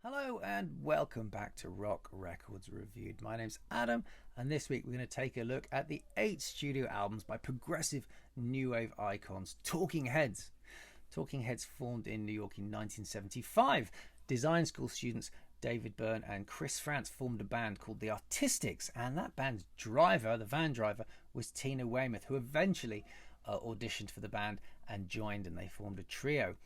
Hello and welcome back to Rock Records Reviewed. My name's Adam, and this week we're going to take a look at the 8 studio albums by progressive new wave icons, Talking Heads. Talking Heads formed in New York in 1975. Design school students David Byrne and Chris France formed a band called The Artistics, and that band's driver, the van driver, was Tina Weymouth, who eventually auditioned for the band and joined, and they formed a trio.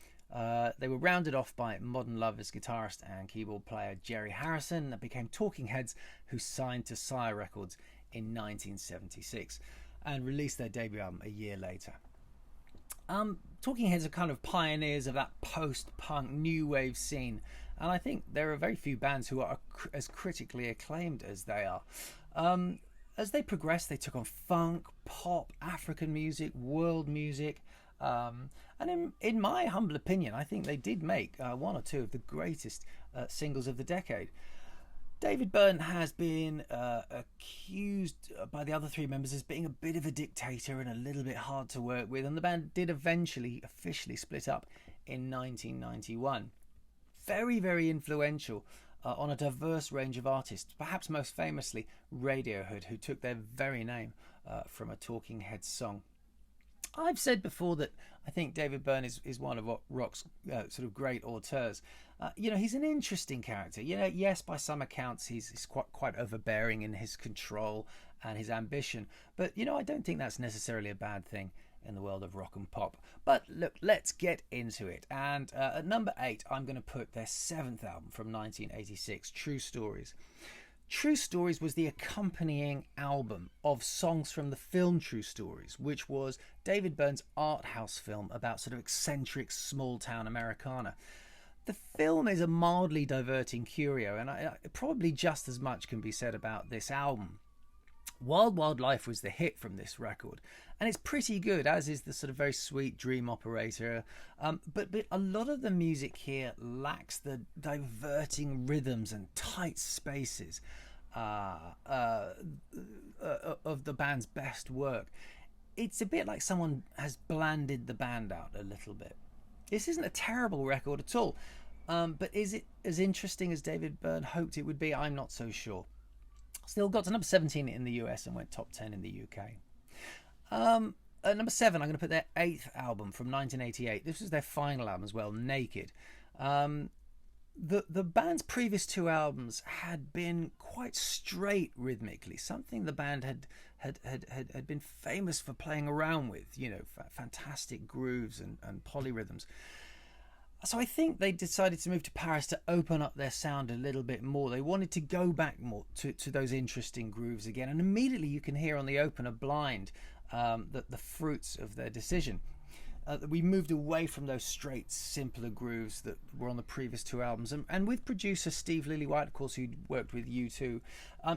They were rounded off by Modern Lovers guitarist and keyboard player Jerry Harrison that became Talking Heads, who signed to Sire Records in 1976 and released their debut album a year later. Talking Heads are kind of pioneers of that post-punk new wave scene, and I think there are very few bands who are as critically acclaimed as they are. As they progressed, they took on funk, pop, African music, world music, and in my humble opinion, I think they did make one or two of the greatest singles of the decade. David Byrne has been accused by the other three members as being a bit of a dictator and a little bit hard to work with, and the band did eventually officially split up in 1991. Very, very influential on a diverse range of artists, perhaps most famously Radiohead, who took their very name from a Talking Heads song. I've said before that I think David Byrne is one of rock's sort of great auteurs. He's an interesting character. Yes, by some accounts he's quite overbearing in his control and his ambition. But, I don't think that's necessarily a bad thing in the world of rock and pop. But look, let's get into it. And at number 8, I'm going to put their 7th album from 1986, True Stories. True Stories was the accompanying album of songs from the film True Stories, which was David Byrne's art house film about sort of eccentric small-town Americana. The film is a mildly diverting curio, and probably just as much can be said about this album. Wild Wild Life was the hit from this record, and it's pretty good, as is the sort of very sweet Dream Operator, but a lot of the music here lacks the diverting rhythms and tight spaces of the band's best work. It's a bit like someone has blanded the band out a little bit. This isn't a terrible record at all, but is it as interesting as David Byrne hoped it would be? I'm not so sure. Still got to number 17 in the US and went top 10 in the UK. At number 7, I'm going to put their 8th album from 1988. This was their final album as well, Naked. The band's previous 2 albums had been quite straight rhythmically, something the band had been famous for playing around with, fantastic grooves and polyrhythms. So I think they decided to move to Paris to open up their sound a little bit more. They wanted to go back more to those interesting grooves again. And immediately you can hear on the opener, Blind, the fruits of their decision. We moved away from those straight, simpler grooves that were on the previous 2 albums. And with producer Steve Lillywhite, of course, who worked with U2,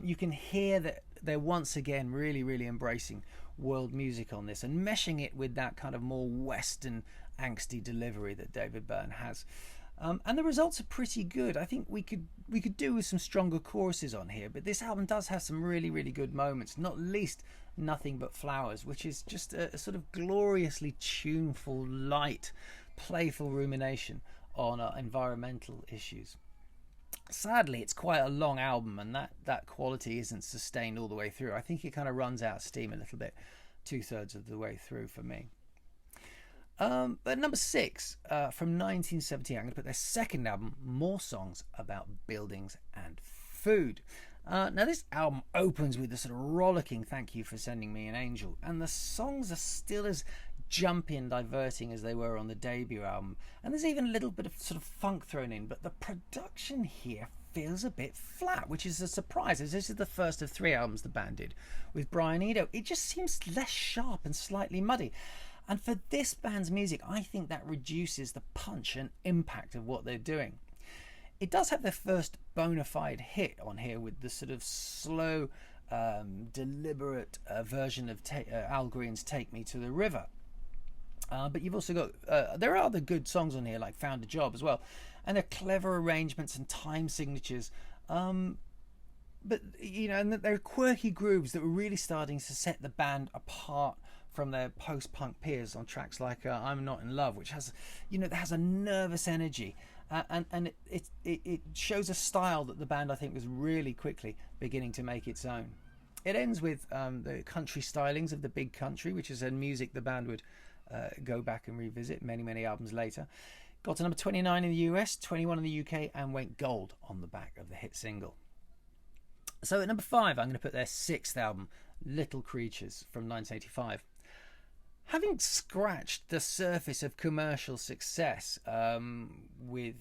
you can hear that they're once again really, really embracing world music on this and meshing it with that kind of more Western angsty delivery that David Byrne has. And the results are pretty good. I think we could do with some stronger choruses on here, but this album does have some really, really good moments, not least Nothing But Flowers, which is just a sort of gloriously tuneful, light, playful rumination on environmental issues. Sadly, it's quite a long album, and that quality isn't sustained all the way through. I think it kind of runs out of steam a little bit 2/3 of the way through for me. But number 6, from 1978, I'm going to put their 2nd album, More Songs About Buildings and Food. Now, this album opens with a sort of rollicking Thank You for Sending Me an Angel, and the songs are still as jumpy and diverting as they were on the debut album. And there's even a little bit of sort of funk thrown in, but the production here feels a bit flat, which is a surprise, as this is the first of 3 albums the band did with Brian Eno. It just seems less sharp and slightly muddy. And for this band's music, I think that reduces the punch and impact of what they're doing. It does have their first bona fide hit on here with the sort of slow, deliberate version of Al Green's Take Me to the River. But you've also got, there are other good songs on here, like Found a Job as well. And they're clever arrangements and time signatures. But, and there are quirky grooves that were really starting to set the band apart from their post-punk peers on tracks like "I'm Not in Love," which has, that has a nervous energy, and it shows a style that the band, I think, was really quickly beginning to make its own. It ends with the country stylings of the Big Country, which is a music the band would go back and revisit many albums later. Got to number 29 in the US, 21 in the UK, and went gold on the back of the hit single. So at number 5, I'm going to put their 6th album, Little Creatures, from 1985. Having scratched the surface of commercial success with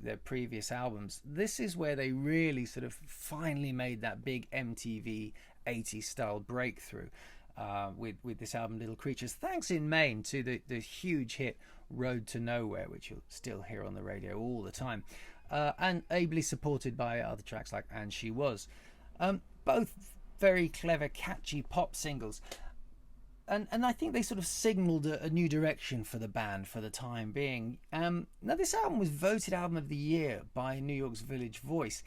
their previous albums, this is where they really sort of finally made that big MTV 80s style breakthrough with this album Little Creatures, thanks in main to the huge hit Road to Nowhere, which you'll still hear on the radio all the time, and ably supported by other tracks like And She Was. Both very clever, catchy pop singles. And I think they sort of signalled a new direction for the band for the time being. Now, this album was voted Album of the Year by New York's Village Voice,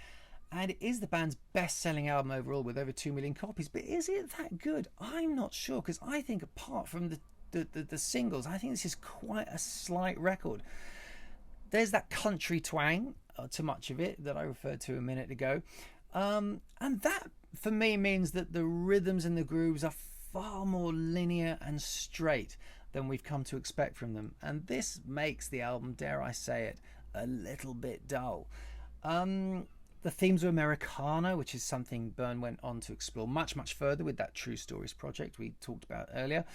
and it is the band's best-selling album overall with over 2 million copies. But is it that good? I'm not sure, because I think apart from the singles, I think this is quite a slight record. There's that country twang to much of it that I referred to a minute ago, and that for me means that the rhythms and the grooves are far more linear and straight than we've come to expect from them, and this makes the album, dare I say it, a little bit dull. The themes of Americana, which is something Byrne went on to explore much further with that True Stories project we talked about earlier.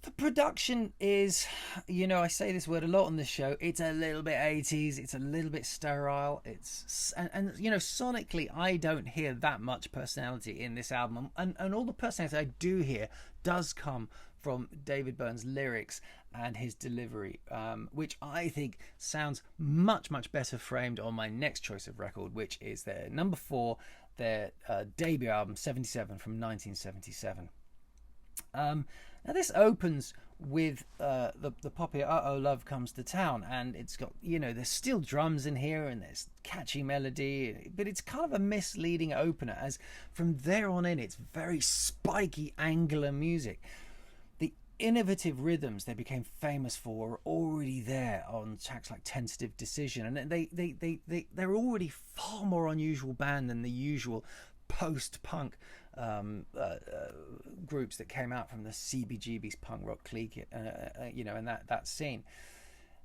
The production is, I say this word a lot on this show, it's a little bit 80s, it's a little bit sterile, and sonically I don't hear that much personality in this album, and all the personality I do hear does come from David Byrne's lyrics and his delivery, which I think sounds much better framed on my next choice of record, which is their number 4, their debut album 77 from 1977. Now this opens with the poppy Uh-Oh Love Comes to Town, and it's got, there's still drums in here and there's catchy melody, but it's kind of a misleading opener, as from there on in it's very spiky, angular music. The innovative rhythms they became famous for were already there on tracks like Tentative Decision, and they're already far more unusual band than the usual post-punk groups that came out from the CBGB's punk rock clique, and that scene.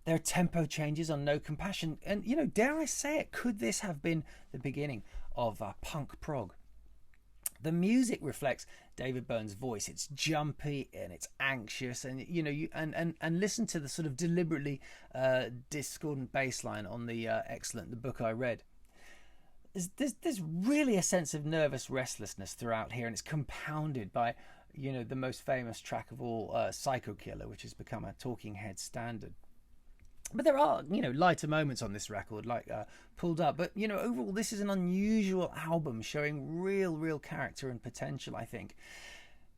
There are tempo changes on No Compassion, and dare I say it, could this have been the beginning of punk prog? The music reflects David Byrne's voice. It's jumpy and it's anxious, and and listen to the sort of deliberately discordant bass line on the excellent The Book I Read. There's really a sense of nervous restlessness throughout here, and it's compounded by the most famous track of all, Psycho Killer, which has become a Talking Head standard. But there are lighter moments on this record, like Pulled Up, but overall this is an unusual album showing real character and potential, I think.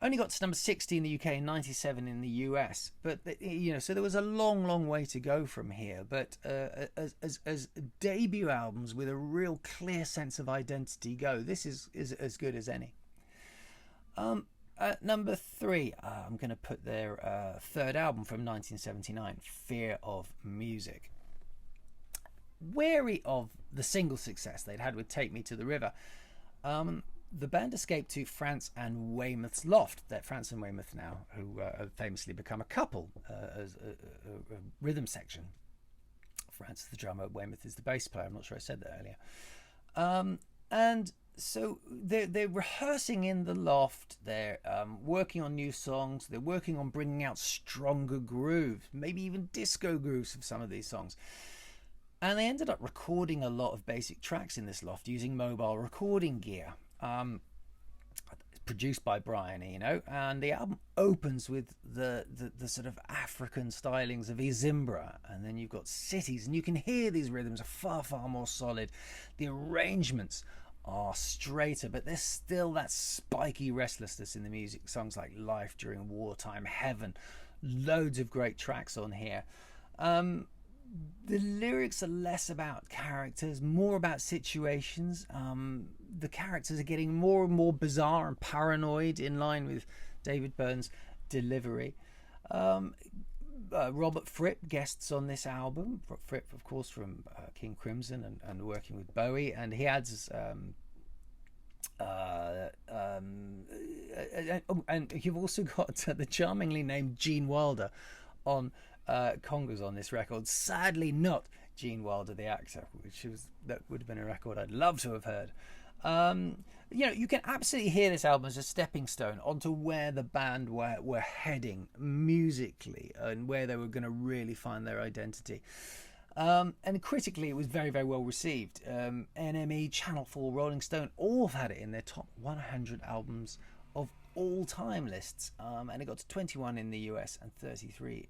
Only got to number 60 in the UK and 97 in the US, but so there was a long way to go from here. But as debut albums with a real clear sense of identity go, this is as good as any. At number 3, I'm going to put their third album from 1979, Fear of Music. Wary of the single success they'd had with Take Me to the River, the band escaped to France and Weymouth's loft. They're France and Weymouth now, who have famously become a couple as a rhythm section. France is the drummer, Weymouth is the bass player. I'm not sure I said that earlier. And so they're rehearsing in the loft. They're working on new songs. They're working on bringing out stronger grooves, maybe even disco grooves of some of these songs. And they ended up recording a lot of basic tracks in this loft using mobile recording gear. Produced by Brian Eno, and the album opens with the sort of African stylings of Izimbra, and then you've got cities, and you can hear these rhythms are far more solid. The arrangements are straighter, but there's still that spiky restlessness in the music. Songs like Life During Wartime, Heaven, loads of great tracks on here. The lyrics are less about characters, more about situations. The characters are getting more and more bizarre and paranoid, in line with David Byrne's delivery. Robert Fripp guests on this album. Fripp, of course, from King Crimson and working with Bowie, and he adds and you've also got the charmingly named Gene Wilder on congas on this record. Sadly, not Gene Wilder the actor, that would have been a record I'd love to have heard. You can absolutely hear this album as a stepping stone onto where the band were heading musically and where they were going to really find their identity. And critically, it was very, very well received. NME, Channel 4, Rolling Stone, all have had it in their top 100 albums of all time lists. And it got to 21 in the US and 33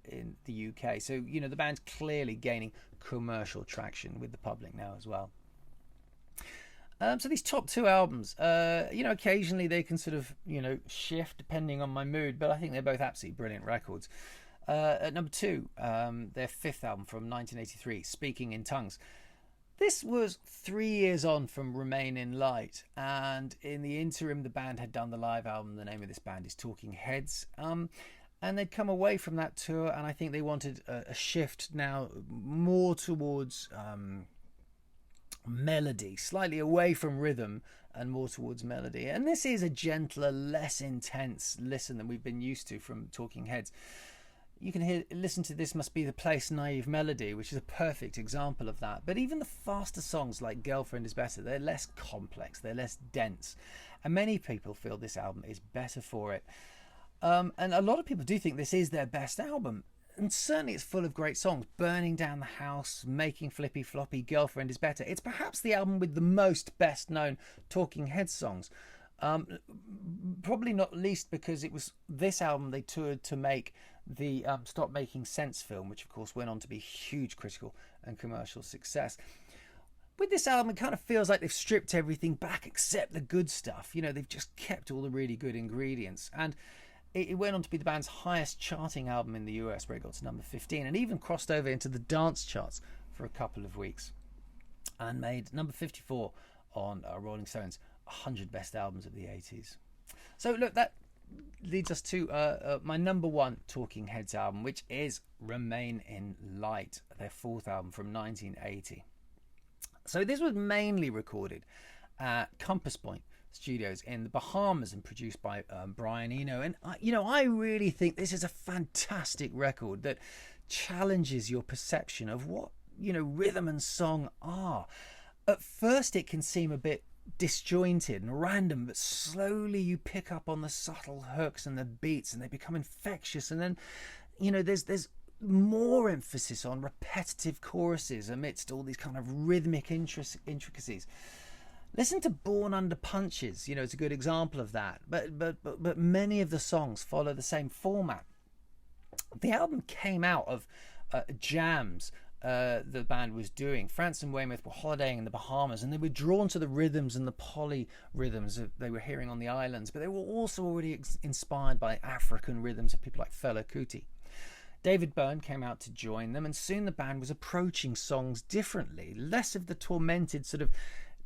in the UK. So, the band's clearly gaining commercial traction with the public now as well. So these top two albums, occasionally they can sort of, shift depending on my mood, but I think they're both absolutely brilliant records. At number two, their fifth album from 1983, Speaking in Tongues. This was 3 years on from Remain in Light, and in the interim the band had done the live album. The name of this band is Talking Heads, and they'd come away from that tour, and I think they wanted a shift now more towards melody, slightly away from rhythm and more towards melody. And this is a gentler, less intense listen than we've been used to from Talking Heads. You can listen to This Must Be the Place, Naive Melody, which is a perfect example of that. But even the faster songs like Girlfriend is Better, they're less complex, they're less dense. And many people feel this album is better for it. And a lot of people do think this is their best album. And certainly it's full of great songs. Burning Down the House, Making Flippy Floppy, Girlfriend is Better. It's perhaps the album with the most best known Talking Heads songs. Probably not least because it was this album they toured to make the Stop Making Sense film, which of course went on to be huge critical and commercial success. With this album, it kind of feels like they've stripped everything back except the good stuff. They've just kept all the really good ingredients. And it went on to be the band's highest charting album in the US, where it got to number 15, and even crossed over into the dance charts for a couple of weeks, and made number 54 on Rolling Stone's 100 Best Albums of the 80s. So look, that leads us to my number one Talking Heads album, which is Remain in Light, their fourth album from 1980. So this was mainly recorded at Compass Point Studios in the Bahamas and produced by Brian Eno. And I really think this is a fantastic record that challenges your perception of what rhythm and song are. At first it can seem a bit disjointed and random, but slowly you pick up on the subtle hooks and the beats, and they become infectious. And then there's more emphasis on repetitive choruses amidst all these kind of rhythmic intricacies. Listen to Born Under Punches, it's a good example of that. But many of the songs follow the same format. The album came out of jams the band was doing. France and Weymouth were holidaying in the Bahamas, and they were drawn to the rhythms and the polyrhythms that they were hearing on the islands, but they were also already inspired by African rhythms of people like Fela Kuti. David Byrne came out to join them, and soon the band was approaching songs differently, less of the tormented sort of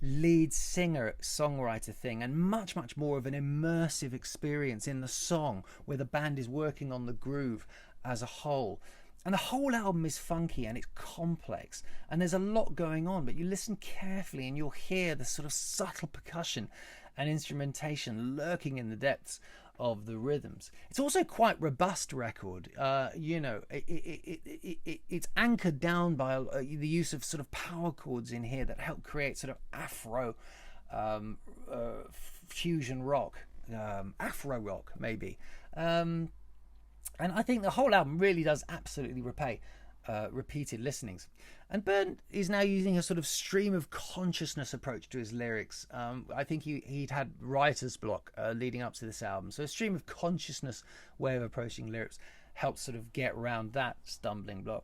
lead singer songwriter thing, and much more of an immersive experience in the song where the band is working on the groove as a whole. And the whole album is funky and it's complex, and there's a lot going on, but you listen carefully and you'll hear the sort of subtle percussion and instrumentation lurking in the depths of the rhythms. It's also quite robust record. It's anchored down by the use of sort of power chords in here that help create sort of Afro fusion rock, Afro rock maybe. And I think the whole album really does absolutely repay repeated listenings. And Byrne is now using a sort of stream of consciousness approach to his lyrics. I think he'd had writer's block leading up to this album. So a stream of consciousness way of approaching lyrics helps sort of get around that stumbling block.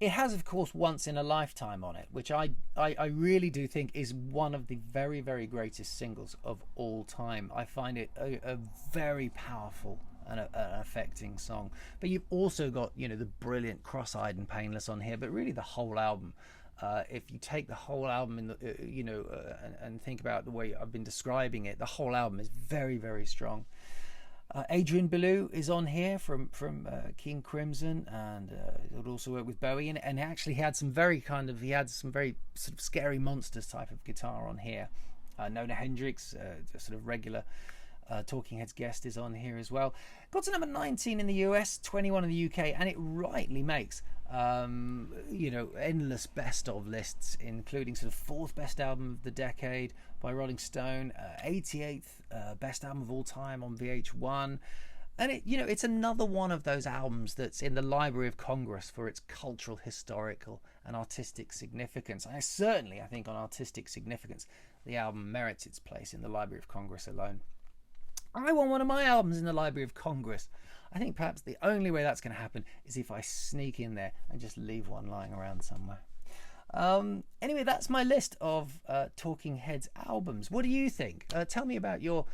It has, of course, Once in a Lifetime on it, which I really do think is one of the very, very greatest singles of all time. I find it a very powerful and an affecting song. But you've also got the brilliant Cross-Eyed and Painless on here, but really the whole album, if you take the whole album in the and think about the way I've been describing it, the whole album is very, very strong. Adrian Belew is on here from King Crimson, and it would also work with Bowie. And actually, he had some very sort of scary monsters type of guitar on here. Nona Hendrix, a sort of regular Talking Heads guest, is on here as well. Got to number 19 in the US, 21 in the UK, and it rightly makes endless best of lists, including sort of 4th best album of the decade by Rolling Stone, 88th best album of all time on VH1, and it's another one of those albums that's in the Library of Congress for its cultural, historical, and artistic significance. I think on artistic significance, the album merits its place in the Library of Congress alone. I want one of my albums in the Library of Congress. I think perhaps the only way that's going to happen is if I sneak in there and just leave one lying around somewhere. Anyway, that's my list of Talking Heads albums. What do you think? Tell me about your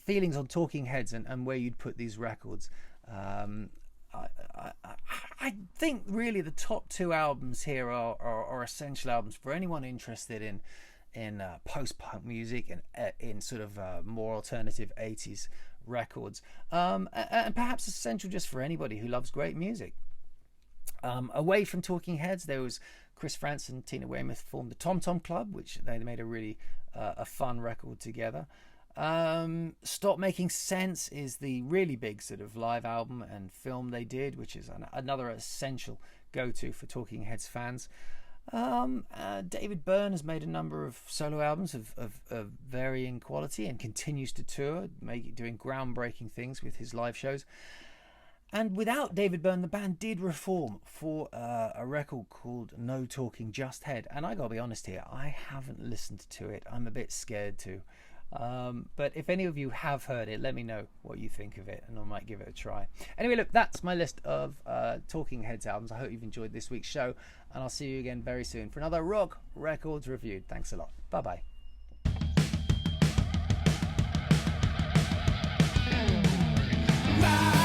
feelings on Talking Heads and where you'd put these records. I think really the top 2 albums here are essential albums for anyone interested in post-punk music and in sort of more alternative 80s records, and perhaps essential just for anybody who loves great music. Away from Talking Heads, there was Chris Frantz and Tina Weymouth formed the Tom Tom Club, which they made a really a fun record together. Stop Making Sense is the really big sort of live album and film they did, which is another essential go-to for Talking Heads fans. David Byrne has made a number of solo albums of varying quality and continues to tour, doing groundbreaking things with his live shows. And without David Byrne, the band did reform for a record called No Talking, Just Head. And I gotta be honest here, I haven't listened to it. I'm a bit scared to. But if any of you have heard it, let me know what you think of it, and I might give it a try. Anyway, look, that's my list of Talking Heads albums. I hope you've enjoyed this week's show, and I'll see you again very soon for another Rock Records Reviewed. Thanks a lot. Bye-bye. Bye.